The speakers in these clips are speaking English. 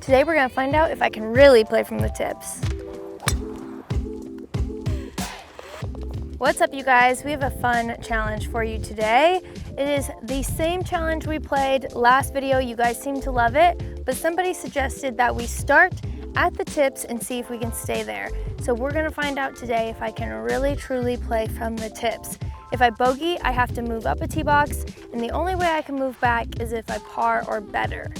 Today we're gonna find out if I can really play from the tips. What's up, you guys? We have a fun challenge for you today. It is the same challenge we played last video. You guys seem to love it, but somebody suggested that we start at the tips and see if we can stay there. So we're gonna find out today if I can really truly play from the tips. If I bogey, I have to move up a tee box, and the only way I can move back is if I par or better.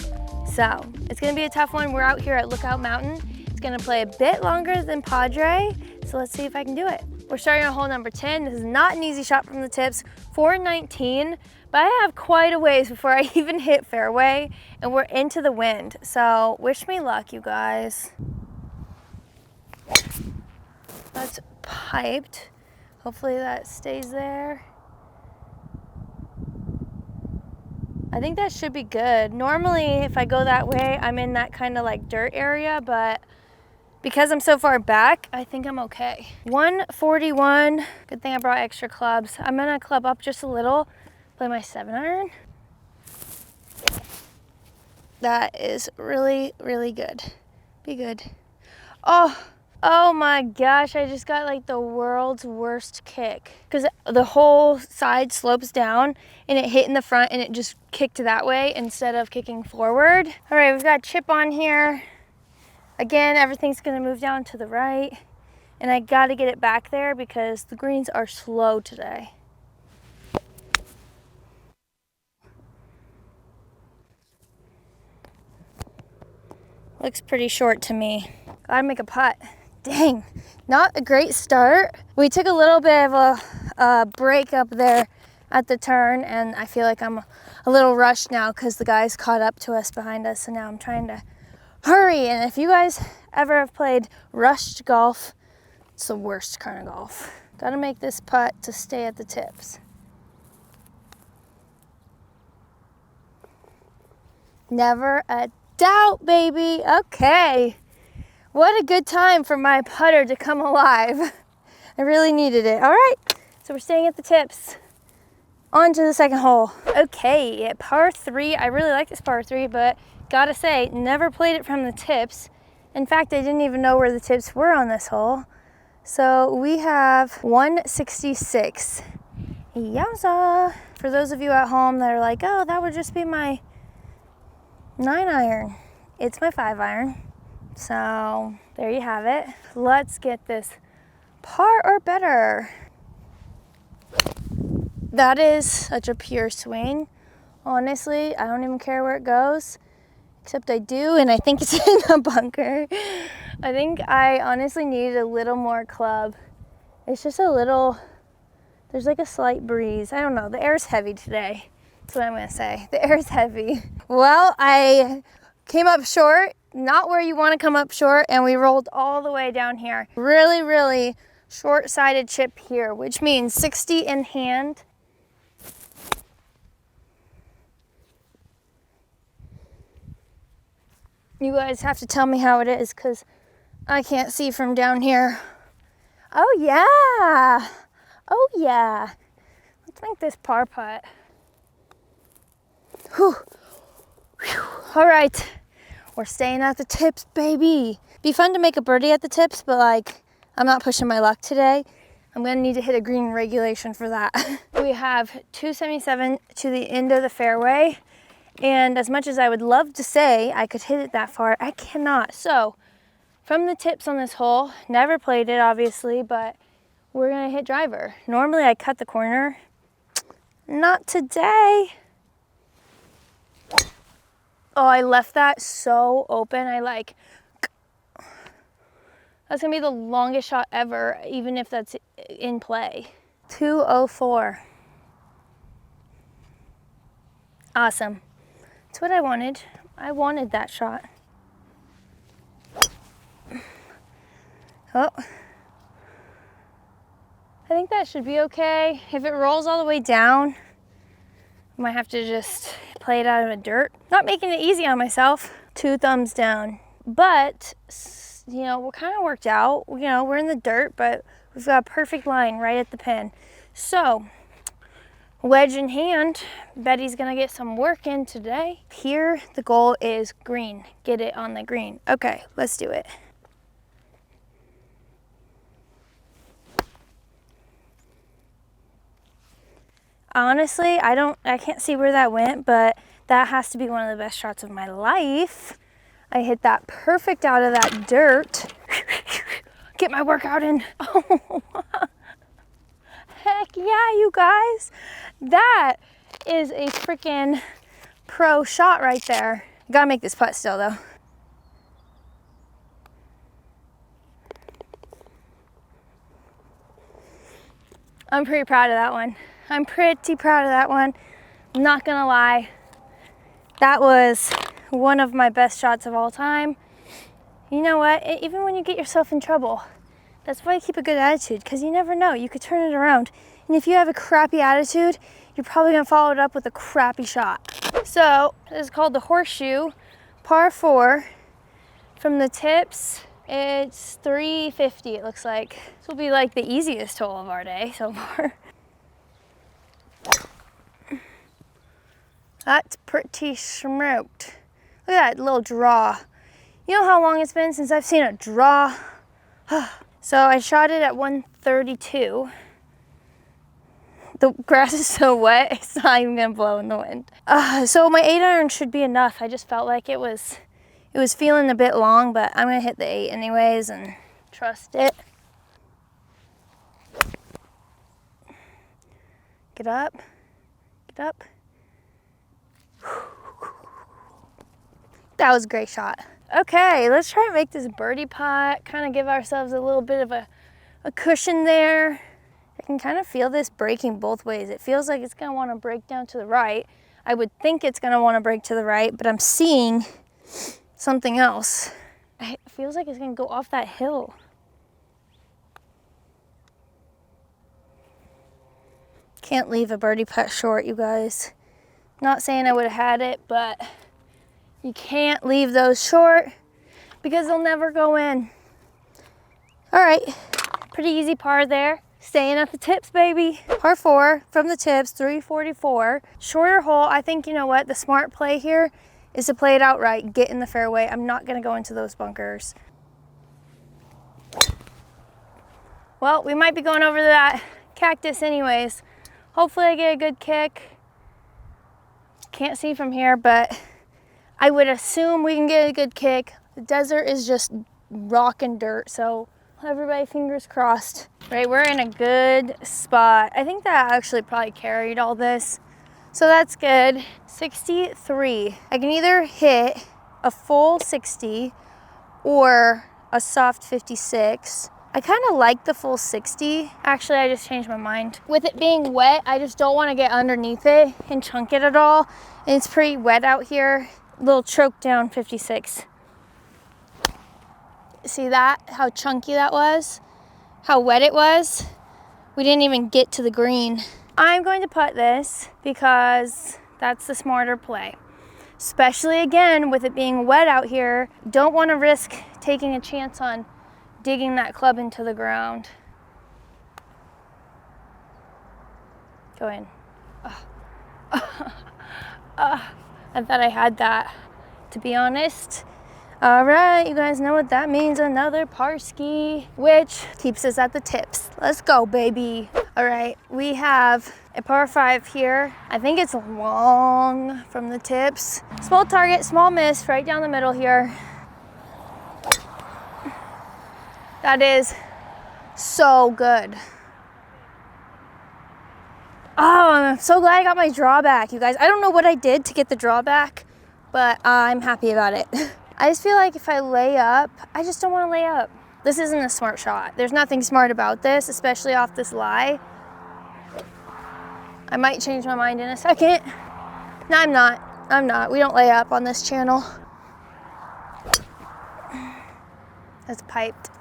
So it's gonna be a tough one. We're out here at Lookout Mountain. It's gonna play a bit longer than Padre, so let's see if I can do it. We're starting on hole number 10. This is not an easy shot from the tips, 419, but I have quite a ways before I even hit fairway, and we're into the wind. So wish me luck, you guys. That's piped. Hopefully that stays there. I think that should be good. Normally, if I go that way, I'm in that kind of like dirt area, but because I'm so far back, I think I'm okay. 141, good thing I brought extra clubs. I'm gonna club up just a little, play my 7-iron. That is really, really good. Be good. Oh my gosh, I just got like the world's worst kick. Because the whole side slopes down and it hit in the front and it just kicked that way instead of kicking forward. All right, we've got chip on here. Again, everything's gonna move down to the right. And I gotta get it back there because the greens are slow today. Looks pretty short to me. Gotta make a putt. Dang, not a great start. We took a little bit of a break up there at the turn, and I feel like I'm a little rushed now because the guys caught up to us behind us, so now I'm trying to hurry. And if you guys ever have played rushed golf, it's the worst kind of golf. Gotta make this putt to stay at the tips. Never a doubt, baby. Okay. What a good time for my putter to come alive. I really needed it. All right, so we're staying at the tips. On to the second hole. Okay, at par 3, I really like this par 3, but gotta say, never played it from the tips. In fact, I didn't even know where the tips were on this hole. So we have 166. Yowza. For those of you at home that are like, oh, that would just be my 9-iron. It's my 5-iron. So there you have it. Let's get this par or better. That is such a pure swing. Honestly, I don't even care where it goes, except I do, and I think it's in the bunker. I think I honestly needed a little more club. It's just a little, there's like a slight breeze. I don't know, the air's heavy today. That's what I'm gonna say. The air's heavy. Well, I came up short. Not where you want to come up short, and we rolled all the way down here. Really, really short-sided chip here, which means 60 in hand. You guys have to tell me how it is because I can't see from down here. Oh yeah, oh yeah. Let's make this par putt. Whew. Whew. All right. We're staying at the tips, baby. Be fun to make a birdie at the tips, but like, I'm not pushing my luck today. I'm gonna need to hit a green regulation for that. We have 277 to the end of the fairway. And as much as I would love to say I could hit it that far, I cannot. So from the tips on this hole, never played it obviously, but we're gonna hit driver. Normally I cut the corner. Not today. Oh, I left that so open. That's gonna be the longest shot ever, even if that's in play. 204. Awesome. That's what I wanted. I wanted that shot. Oh. I think that should be okay. If it rolls all the way down, I might have to just play it out of the dirt. Not making it easy on myself. 2 thumbs down. But, you know, we're kind of worked out. You know, we're in the dirt, but we've got a perfect line right at the pin. So, Wedge in hand, Betty's gonna get some work in today. Here, the goal is green. Get it on the green. Okay, let's do it. Honestly, I can't see where that went, but that has to be one of the best shots of my life. I hit that perfect out of that dirt. Get my workout in. Oh, heck yeah, you guys. That is a freaking pro shot right there. Gotta make this putt still though. I'm pretty proud of that one. I'm pretty proud of that one. I'm not gonna lie. That was one of my best shots of all time. You know what? Even when you get yourself in trouble, that's why you keep a good attitude, because you never know. You could turn it around. And if you have a crappy attitude, you're probably gonna follow it up with a crappy shot. So this is called the horseshoe, par 4. From the tips, it's 350, it looks like. This will be like the easiest hole of our day so far. That's pretty smoked. Look at that little draw. You know how long it's been since I've seen a draw? So I shot it at 132. The grass is so wet, it's not even gonna blow in the wind. So my 8-iron should be enough. I just felt like it was feeling a bit long, but I'm gonna hit the 8 anyways and trust it. Get up, get up. That was a great shot. Okay, let's try and make this birdie putt, kind of give ourselves a little bit of a cushion there. I can kind of feel this breaking both ways. It feels like it's gonna wanna break down to the right. I would think it's gonna wanna break to the right, but I'm seeing something else. It feels like it's gonna go off that hill. Can't leave a birdie putt short, you guys. Not saying I would have had it, but you can't leave those short because they'll never go in. All right, pretty easy par there. Staying at the tips, baby. Par 4 from the tips, 344. Shorter hole, I think, you know what? The smart play here is to play it outright, get in the fairway. I'm not gonna go into those bunkers. Well, we might be going over that cactus anyways. Hopefully I get a good kick. Can't see from here, but I would assume we can get a good kick. The desert is just rock and dirt, so everybody fingers crossed. Right, we're in a good spot. I think that actually probably carried all this, so that's good. 63. I can either hit a full 60 or a soft 56. I kind of like the full 60. Actually, I just changed my mind. With it being wet, I just don't want to get underneath it and chunk it at all. And it's pretty wet out here. A little choked down 56. See that? How chunky that was? How wet it was? We didn't even get to the green. I'm going to putt this because that's the smarter play. Especially again, with it being wet out here, don't want to risk taking a chance on digging that club into the ground. Go in. I thought I had that, to be honest. All right, you guys know what that means. Another par ski, which keeps us at the tips. Let's go, baby. All right, we have a par 5 here. I think it's long from the tips. Small target, small miss, right down the middle here. That is so good. Oh, I'm so glad I got my drawback, you guys. I don't know what I did to get the drawback, but I'm happy about it. I just feel like if I lay up, I just don't want to lay up. This isn't a smart shot. There's nothing smart about this, especially off this lie. I might change my mind in a second. No, I'm not. We don't lay up on this channel. That's piped.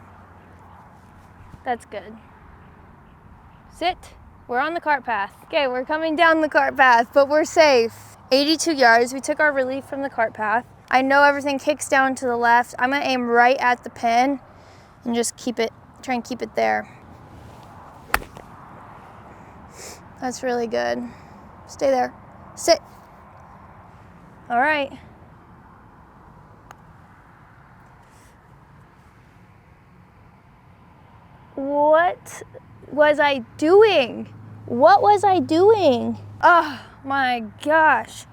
That's good. Sit. We're on the cart path. Okay, we're coming down the cart path, but we're safe. 82 yards. We took our relief from the cart path. I know everything kicks down to the left. I'm gonna aim right at the pin and just try and keep it there. That's really good. Stay there. Sit. All right. What was I doing? What was I doing? Oh my gosh.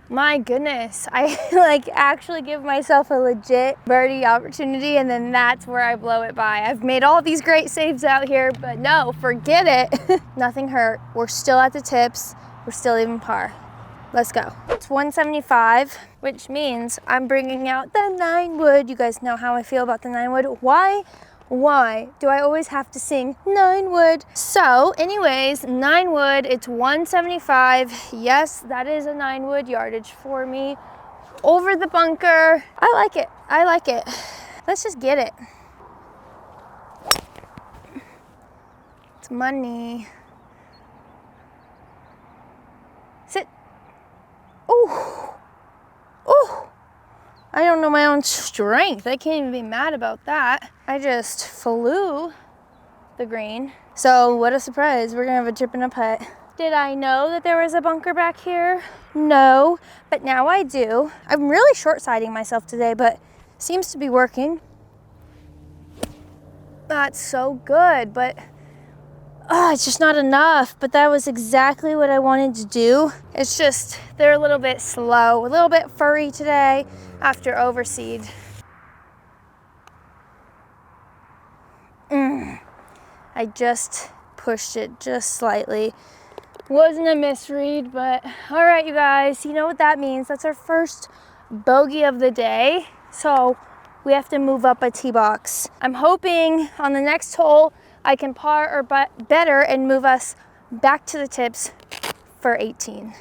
My goodness, I like actually give myself a legit birdie opportunity and then that's where I blow it by. I've made all these great saves out here, but no, forget it. Nothing hurt. We're still at the tips. We're still even par. Let's go. It's 175, which means I'm bringing out the 9-wood. You guys know how I feel about the 9-wood. Why do I always have to sing 9-wood? So anyways, 9-wood, it's 175. Yes, that is a 9-wood yardage for me. Over the bunker. I like it. I like it. Let's just get it. It's money. Sit. Ooh. Ooh. I don't know my own strength. I can't even be mad about that. I just flew the green. So what a surprise. We're gonna have a chip and a putt. Did I know that there was a bunker back here? No, but now I do. I'm really short-siding myself today, but seems to be working. That's so good, but it's just not enough. But that was exactly what I wanted to do. It's just, they're a little bit slow, a little bit furry today after overseed. I just pushed it just slightly. Wasn't a misread, but all right, you guys, you know what that means. That's our first bogey of the day. So we have to move up a tee box. I'm hoping on the next hole, I can par or better and move us back to the tips for 18.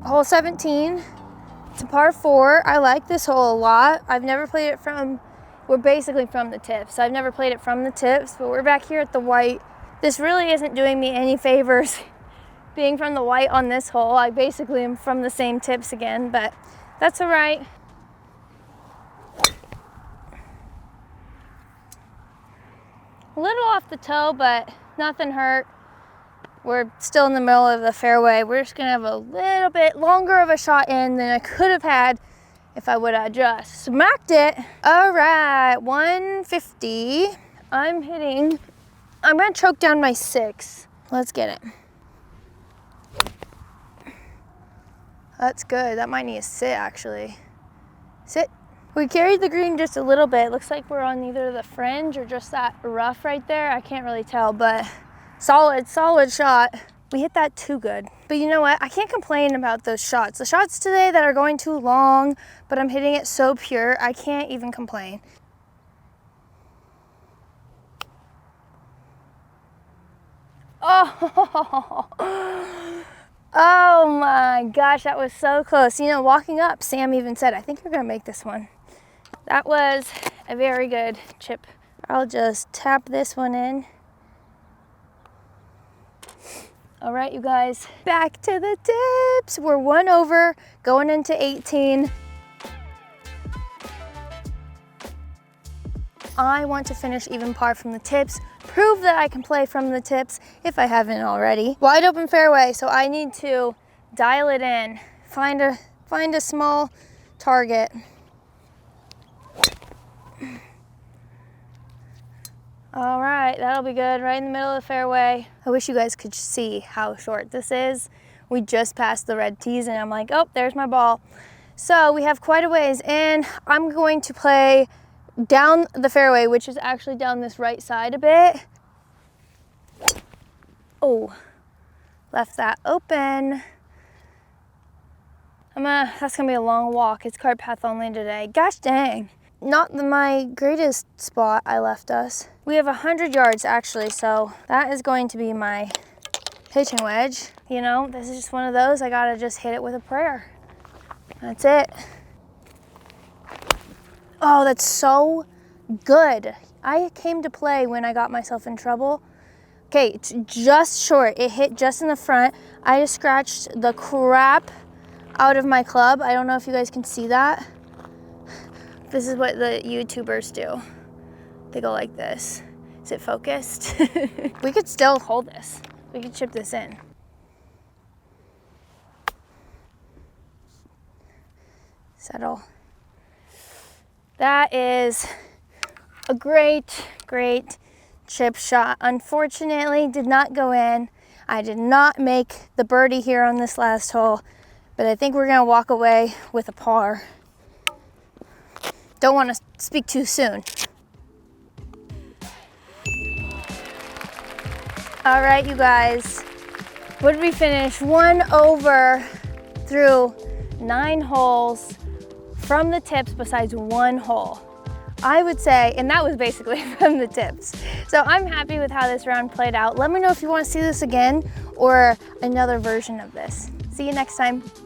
Hole 17, it's a par 4. I like this hole a lot. I've never played it from, we're basically from the tips. So I've never played it from the tips, but we're back here at the white. This really isn't doing me any favors being from the white on this hole. I basically am from the same tips again, but that's all right. A little off the toe, but nothing hurt. We're still in the middle of the fairway. We're just gonna have a little bit longer of a shot in than I could have had if I would have just smacked it. All right, 150. I'm gonna choke down my 6. Let's get it. That's good. That might need to sit, actually. Sit. We carried the green just a little bit. Looks like we're on either the fringe or just that rough right there. I can't really tell, but solid shot. We hit that too good. But you know what? I can't complain about those shots. The shots today that are going too long, but I'm hitting it so pure, I can't even complain. Oh, oh my gosh, that was so close. You know, walking up, Sam even said, I think you're gonna make this one. That was a very good chip. I'll just tap this one in. All right, you guys, back to the tips. We're 1 over, going into 18. I want to finish even par from the tips, prove that I can play from the tips if I haven't already. Wide open fairway, so I need to dial it in, find a small target. All right, that'll be good, right in the middle of the fairway. I wish you guys could see how short this is. We just passed the red tees and I'm like, oh, there's my ball. So we have quite a ways in. I'm going to play down the fairway, which is actually down this right side a bit. Oh, left that open. That's gonna be a long walk. It's cart path only today. Gosh dang. Not my greatest spot I left us. We have 100 yards actually, so that is going to be my pitching wedge. You know, this is just one of those, I gotta just hit it with a prayer. That's it. Oh, that's so good. I came to play when I got myself in trouble. Okay, it's just short. It hit just in the front. I just scratched the crap out of my club. I don't know if you guys can see that. This is what the YouTubers do. They go like this. Is it focused? We could still hold this. We could chip this in. Settle. That is a great, great chip shot. Unfortunately, did not go in. I did not make the birdie here on this last hole, but I think we're gonna walk away with a par. Don't want to speak too soon. All right, you guys, what did we finish? 1 over through 9 holes from the tips besides 1 hole. I would say, and that was basically from the tips. So I'm happy with how this round played out. Let me know if you want to see this again or another version of this. See you next time.